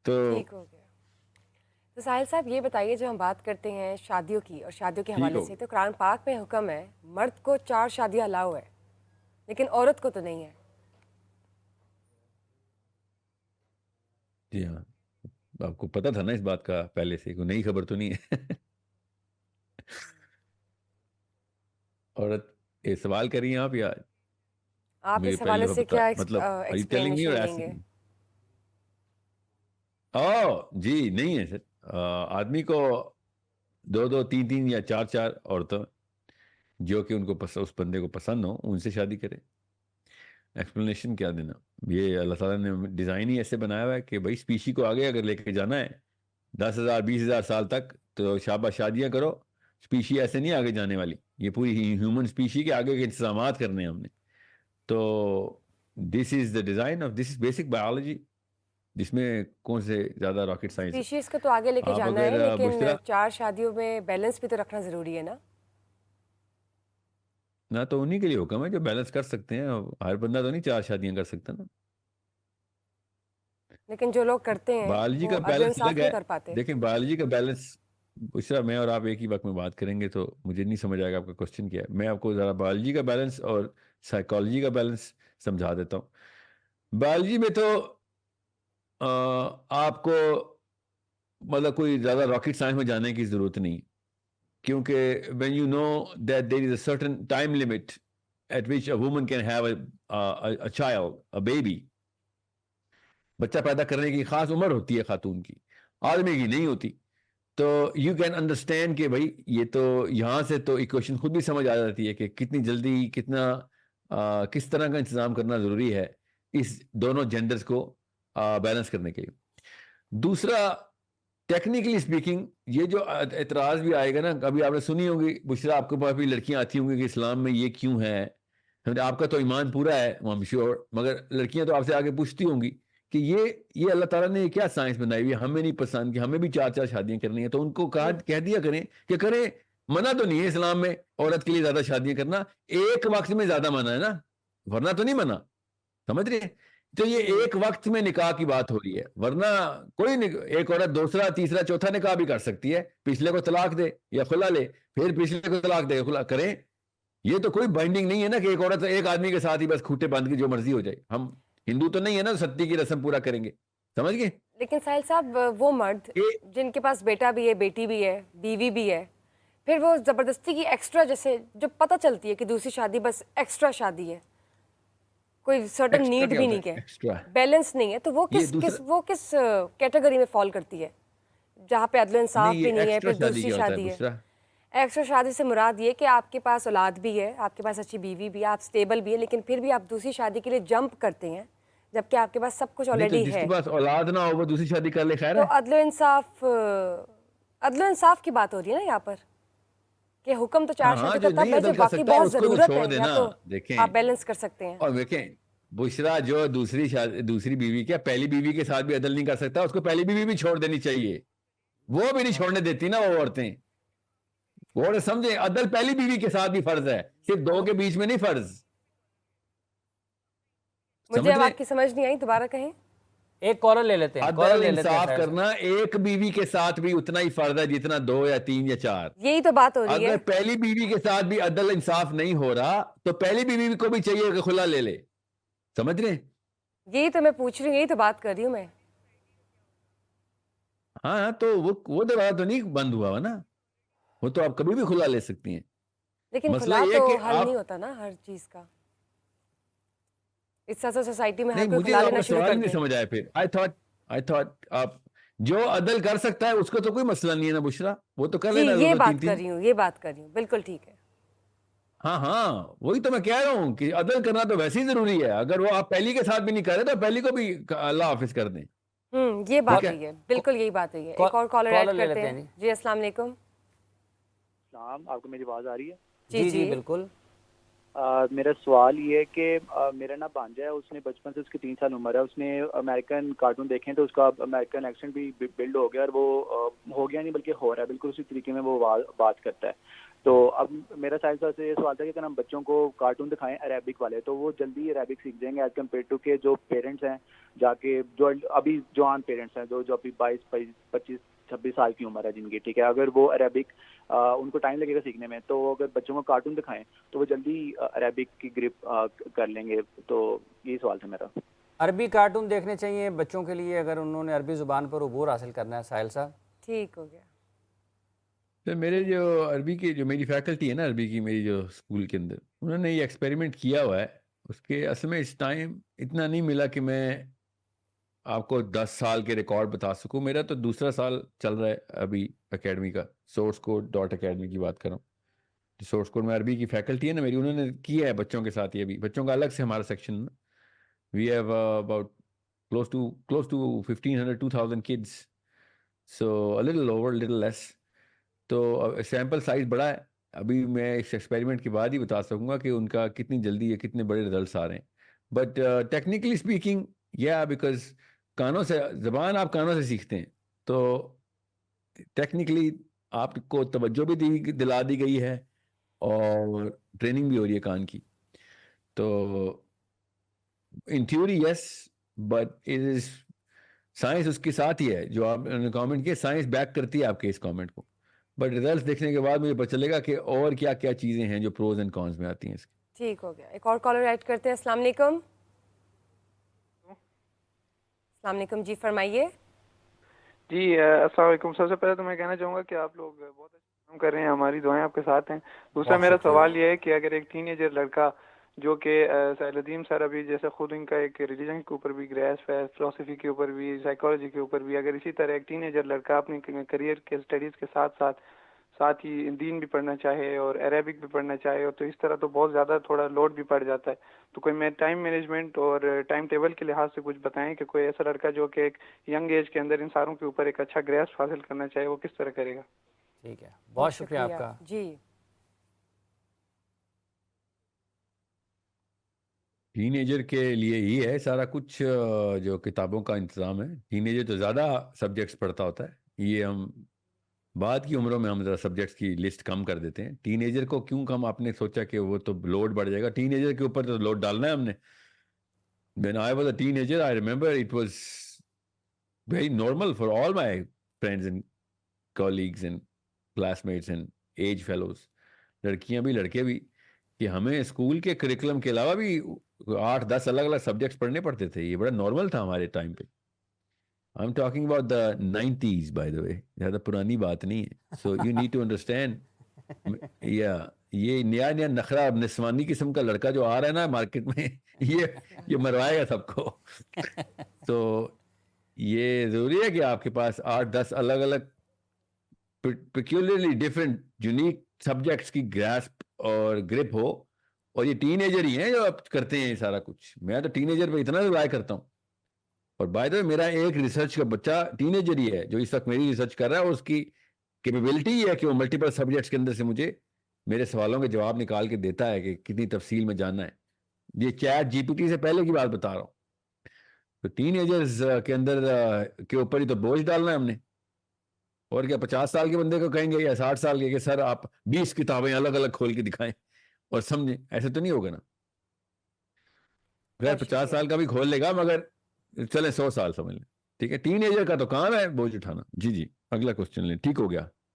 تو ٹھیک ہو گیا. تو ساحل صاحب یہ بتائیے، جب ہم بات کرتے ہیں شادیوں کی اور شادیوں کے ٹھیک حوالے ہو سے، تو قرآن پاک میں حکم ہے مرد کو 4 شادیاں الاؤ ہے، لیکن عورت کو تو نہیں ہے. جی ہاں، آپ کو پتا تھا نا اس بات کا پہلے سے، کوئی نئی خبر تو نہیں ہے. عورت یہ سوال کر رہی ہیں آپ یا آپ مجھے اس پہلے حوالے دفعہ سے بتا، کیا مطلب are you telling me or explanation دیں گے؟ asking؟ جی نہیں ہے سر. آدمی کو 2 3 3 یا 4 4 عورتوں جو کہ ان کو اس بندے کو پسند ہو ان سے شادی کرے. ایکسپلینیشن کیا دینا؟ یہ اللہ تعالیٰ نے ڈیزائن ہی ایسے بنایا ہوا ہے کہ بھائی اسپیشی کو آگے اگر لے کے جانا ہے 10,000 20,000 سال تک تو شادیاں کرو. اسپیشی ایسے نہیں آگے جانے والی، یہ پوری ہیومن اسپیشی کے آگے کے انتظامات کرنے ہیں ہم نے. تو this is the design of this is basic biology, جس میں کون سے زیادہ راکٹ سائنس ہے. اسپیشیز کو تو آگے لے کے آپ جانا ہے، اگر لیکن بشرا 4 شادیوں میں بیلنس بھی تو رکھنا ضروری ہے نا. نہ تو انہی کے لیے حکم ہے جو بیلنس کر سکتے ہیں. ہر بندہ تو نہیں 4 شادیاں کر سکتا نا. لیکن جو لوگ کرتے ہیں بایولوجی کا وہ عدل بیلنس انصاف الگ کیوں ہے. کر پاتے؟ دیکھیں بایولوجی کا بیلنس، بشرا میں اور آپ ایک ہی وقت میں بات کریں گے تو مجھے نہیں سمجھ آئے گا آپ کا کوشچن کیا ہے. میں آپ کو ذرا بایولوجی کا بیلنس اور سائیکالوجی کا بیلنس سمجھا دیتا ہوں. بایولوجی میں تو آپ کو مطلب کوئی زیادہ راکٹ سائنس میں جانے کی ضرورت نہیں، کیونکہ when you know that there is a certain time limit at which a woman can have a child, a baby، بچہ پیدا کرنے کی خاص عمر ہوتی ہے خاتون کی، آدمی کی نہیں ہوتی. تو یو کین انڈرسٹینڈ کہ بھائی یہ تو یہاں سے تو ایکویشن خود بھی سمجھ آ جاتی ہے کہ کتنی جلدی کس طرح کا انتظام کرنا ضروری ہے اس دونوں جینڈرز کو بیلنس کرنے کے لیے. دوسرا، ٹیکنیکلی اسپیکنگ یہ جو اعتراض بھی آئے گا نا، ابھی آپ نے سنی ہوگی بشرا، آپ کے پاس بھی لڑکیاں آتی ہوں گی کہ اسلام میں یہ کیوں ہے. آپ کا تو ایمان پورا ہے I'm sure، مگر لڑکیاں تو آپ سے آگے پوچھتی ہوں گی کہ یہ اللہ تعالیٰ نے کیا سائنس بنائی ہوئی ہے، ہمیں نہیں پسند کہ ہمیں بھی 4 4 شادیاں کرنی ہیں. تو ان کو کہہ دیا کریں کہ کریں، منع تو نہیں ہے اسلام میں عورت کے لیے زیادہ شادیاں کرنا، ایک وقت میں زیادہ منع ہے نا، ورنہ تو نہیں منع. سمجھ رہے ہیں؟ تو یہ ایک وقت میں نکاح کی بات ہو رہی ہے، ورنہ کوئی ایک عورت دوسرا تیسرا چوتھا نکاح بھی کر سکتی ہے. پچھلے کو طلاق دے یا خلا لے، پھر پچھلے کو طلاق دے خلا کریں. یہ تو کوئی بائنڈنگ نہیں ہے نا کہ ایک عورت ایک آدمی کے ساتھ ہی بس کھوٹے باندھ کی جو مرضی ہو جائے. ہم ہندو تو نہیں ہے نا ستی کی رسم پورا کریں گے. سمجھ گئے؟ لیکن ساحل صاحب، وہ مرد جن کے پاس بیٹا بھی ہے، بیٹی بھی ہے، بیوی بھی ہے، پھر وہ زبردستی کی ایکسٹرا، جیسے جو پتہ چلتی ہے کہ دوسری شادی بس ایکسٹرا شادی ہے، کوئی سرٹن ایکسٹرا نیڈ کیا بھی ہوتا نہیں ہے؟ ہے، ایکسٹرا بیلنس نہیں ہے، تو وہ یہ دوسرا وہ کس کیٹیگری میں فال کرتی ہے جہاں پہ عدل و نہیں، انصاف بھی یہ نہیں ہے؟ ایکسٹرا پھر شادی دوسری کیا ہوتا ہے شادی ہے. بشرا؟ ایکسٹرا شادی سے مراد یہ کہ آپ کے پاس اولاد بھی ہے، آپ کے پاس اچھی بیوی بھی ہے، آپ سٹیبل بھی ہے، لیکن پھر بھی آپ دوسری شادی کے لیے جمپ کرتے ہیں جبکہ آپ کے پاس سب کچھ نہیں تو آلریڈی جس کے ہے. پاس اولاد نہ ہو وہ دوسری شادی کر لے، خیر تو ہے. عدل و انصاف کی بات ہو رہی ہے نا یہاں پر، کہ حکم تو 4 ہاں ہاں، شادی کا جو تب نہیں ہے عدل جب کر واقعی سکتا ہے بہت اس کو تو ضرورت چھوڑ ہے، یا دینا. تو دیکھیں آپ بیلنس کر سکتے ہیں. اور دیکھیں بشرا، جو دوسری بیوی کیا پہلی بیوی کے ساتھ بھی عدل نہیں کر سکتا، اس کو پہلی بیوی بھی چھوڑ دینی چاہیے. وہ بھی نہیں چھوڑنے دیتی نا وہ عورتیں. وہ سمجھیں عدل پہلی بیوی کے ساتھ بھی فرض ہے، صرف 2 کے بیچ میں نہیں فرض. مجھے سمجھ اب رہے؟ آپ کی سمجھ نہیں آئی، دوبارہ کہیں. ایک کالر لے لیتے ہیں، کالر عدل لے لیتے ہیں انصاف ساحل صاحب. کرنا ایک بیوی کے ساتھ بھی اتنا ہی فرض ہے جتنا 2 یا 3 یا 4. یہی تو بات ہو رہی ہے. اگر پہلی بیوی کے ساتھ بھی عدل انصاف نہیں ہو رہا تو پہلی بیوی کو بھی چاہیے کہ خلا لے لے. سمجھ رہے؟ یہی تو میں پوچھ رہی ہوں، یہی تو بات کر رہی ہوں میں. ہاں تو وہ دروازہ تو نہیں بند ہوا نا، وہ تو آپ کبھی بھی خلا لے سکتی ہیں. لیکن مسئلہ کھلا یہ تو کہ حل آپ نہیں ہوتا نا ہر چیز کا. اس طرح سے سوسائٹی میں ہر نہیں، کوئی مجھے کھلا آپ لینا کا شروع سوال کر ہی نہیں دے. سمجھ آیا. پھر آئی تھاٹ آپ جو عدل کر سکتا ہے اس کو تو کوئی مسئلہ نہیں ہے نا بشرا، وہ تو کر جی، لینا یہ 2 3 بات کر 3. رہی ہوں، یہ بات کر رہی ہوں، بالکل ٹھیک ہے. ہاں وہی تو میں کہہ رہا ہوں کہ عدل کرنا تو ویسے ہی ضروری ہے. اگر وہ آپ پہلی کے ساتھ بھی نہیں کر رہے تو پہلی کو بھی اللہ حافظ کر دیں. یہ ٹھیک بات ہے؟ ہوئی ہے، بالکل یہی بات ہوئی ہے. ایک اور کالر ایڈ لے کرتے لیتے ہیں. ہیں. جی السلام علیکم. السلام، آپ کو میری آواز آ رہی ہے؟ جی جی بالکل. میرا سوال یہ ہے کہ میرا نا بھانجا ہے، اس نے بچپن سے، اس کی 3 سال عمر ہے، اس نے امریکن کارٹون دیکھیں تو اس کا امریکن ایکسنٹ بھی بلڈ ہو گیا، اور وہ ہو گیا نہیں بلکہ ہو رہا ہے، بالکل اسی طریقے میں وہ بات کرتا ہے. تو اب میرا سائنس سے یہ سوال تھا کہ اگر ہم بچوں کو کارٹون دکھائیں عربک والے تو وہ جلدی عربک سیکھ جائیں گے ایز کمپیئر ٹو کہ جو پیرنٹس ہیں جا کے جو ابھی جوان پیرنٹس ہیں جو ابھی 22-25-26 سال کی عمر ہے جن کی, ٹھیک ہے, اگر وہ عربک ان کو ٹائم لگے گا سیکھنے میں, تو اگر بچوں کو کارٹون دکھائیں تو وہ جلدی عربک کی گرپ کر لیں گے. تو یہی سوال تھا میرا. عربی کارٹون دیکھنے چاہیے بچوں کے لیے اگر انہوں نے عربی زبان پر عبور حاصل کرنا ہے. ساحل صاحب ٹھیک ہو گیا. تو میرے جو عربی کی جو میری فیکلٹی ہے نا عربی کی میری جو اسکول کے اندر, انہوں نے یہ ایکسپیریمنٹ کیا ہوا ہے. اس کے اصل میں اس ٹائم اتنا نہیں ملا کہ میں آپ کو 10 سال کے ریکارڈ بتا سکوں. میرا تو دوسرا سال چل رہا ہے ابھی اکیڈمی کا, سورس کوڈ .academy کی بات کر رہا ہوں. سورس کوڈ میں عربی کی فیکلٹی ہے نا میری, انہوں نے کیا ہے بچوں کے ساتھ. یہ بھی بچوں کا الگ سے ہمارا section, we have about close to 1,500-2,000 kids, so a little over, little less. تو سیمپل سائز بڑا ہے. ابھی میں اس ایکسپیریمنٹ کے بعد ہی بتا سکوں گا کہ ان کا کتنی جلدی یا کتنے بڑے رزلٹس آ رہے ہیں. بٹ ٹیکنیکلی اسپیکنگ بیکاز کانوں سے زبان آپ کانوں سے سیکھتے ہیں, تو ٹیکنیکلی آپ کو توجہ بھی دلا دی گئی ہے اور ٹریننگ بھی ہو رہی ہے کان کی. تو in theory yes, but it is science اس کے ساتھ ہی ہے جو آپ نے کامنٹ کیا, سائنس بیک کرتی ہے آپ کے اس کامنٹ کو. بٹ ریزلٹس دیکھنے کے بعد مجھے پتہ چلے گا کہ اور کیا کیا چیزیں ہیں جو پروز اینڈ کونس میں آتی ہیں اس کی. ٹھیک ہو گیا. ایک اور کالر ایڈ کرتے ہیں. السلام علیکم. السلام علیکم, جی فرمائیے. جی السلام علیکم. سب سے پہلے تو میں کہنا چاہوں گا کہ آپ لوگ بہت اچھا کام کر رہے ہیں, ہماری دعائیں آپ کے ساتھ ہیں. دوسرا میرا سوال یہ ہے کہ اگر ایک ٹین ایجر لڑکا جو کہ ساحل الدین سر ابھی جیسے خود ان کا ایک ریلیجن کے اوپر بھی گریسپ ہے, فلسفی کے اوپر بھی, سائیکالوجی کے اوپر بھی, اگر اسی طرح ایک ٹین ایجر لڑکا اپنے کریئر کے اسٹڈیز کے ساتھ ہی دین بھی پڑھنا چاہے اور عربک بھی پڑھنا چاہے, اور تو اس طرح تو بہت زیادہ تھوڑا لوڈ بھی پڑ جاتا ہے. تو کوئی میں ٹائم مینجمنٹ اور ٹائم ٹیبل کے لحاظ سے کچھ بتائیں کہ کوئی ایسا لڑکا جو کہ ایک ینگ ایج کے اندر ان ساروں کے اوپر ایک اچھا گریسپ حاصل کرنا چاہے, وہ کس طرح کرے گا؟ ٹھیک ہے, بہت شکریہ آپ کا. جی ٹین ایجر کے لیے ہی ہے سارا کچھ جو کتابوں کا انتظام ہے. ٹین ایجر تو زیادہ سبجیکٹس پڑھتا ہوتا ہے. یہ ہم بعد کی عمروں میں ہم ذرا سبجیکٹس کی لسٹ کم کر دیتے ہیں. ٹین ایجر کو کیوں کم, آپ نے سوچا کہ وہ تو لوڈ بڑھ جائے گا. ٹین ایجر کے اوپر تو لوڈ ڈالنا ہے ہم نے. When I was a teenager, I remember it was very normal for all my friends and colleagues and classmates and age fellows, لڑکیاں بھی لڑکے بھی, کہ ہمیں اسکول کے کریکولم کے علاوہ بھی 8-10 الگ الگ سبجیکٹس پڑھنے پڑتے تھے. یہ بڑا نارمل تھا ہمارے ٹائم پہ. I'm talking about the 90s, by the way. زیادہ پرانی بات نہیں ہے. So you need to understand. یہ نیا نخرہ نسوانی قسم کا لڑکا جو آ رہا ہے نا مارکیٹ میں, یہ مروائے گا سب کو. تو یہ ضروری ہے کہ آپ کے پاس 8-10 الگ الگ peculiarly different unique subjects کی grasp اور grip ہو. اور یہ ٹین ایجر ہی ہیں جو اب کرتے ہیں سارا کچھ. میں تو ٹین ایجر پہ اتنا رائے کرتا ہوں. اور بائی دا وے میرا ایک ریسرچ کا بچہ ٹین ایجر ہی ہے جو اس وقت میری ریسرچ کر رہا ہے, اور اس کی کیپیبلٹی یہ ہے کہ وہ ملٹیپل سبجیکٹس کے اندر سے مجھے میرے سوالوں کے جواب نکال کے دیتا ہے کہ کتنی تفصیل میں جاننا ہے. یہ چیٹ جی پی ٹی سے پہلے کی بات بتا رہا ہوں. تو ٹین ایجرز کے اندر کے اوپر ہی تو بوجھ ڈالنا ہے ہم نے. اور کیا 50 سال کے بندے کو کہیں گے یا 60 سال کے کہ سر آپ 20 کتابیں الگ الگ کھول کے دکھائیں اور سمجھیں, ایسے تو نہیں ہوگا نا. خیر 50 سال کا بھی کھول لے گا, مگر چلیں 100 سال سمجھ لیں. ٹھیک ہے, ٹین ایجر کا تو کام ہے بوجھ اٹھانا. جی اگلا کوشچن لیں. ٹھیک ہو گیا.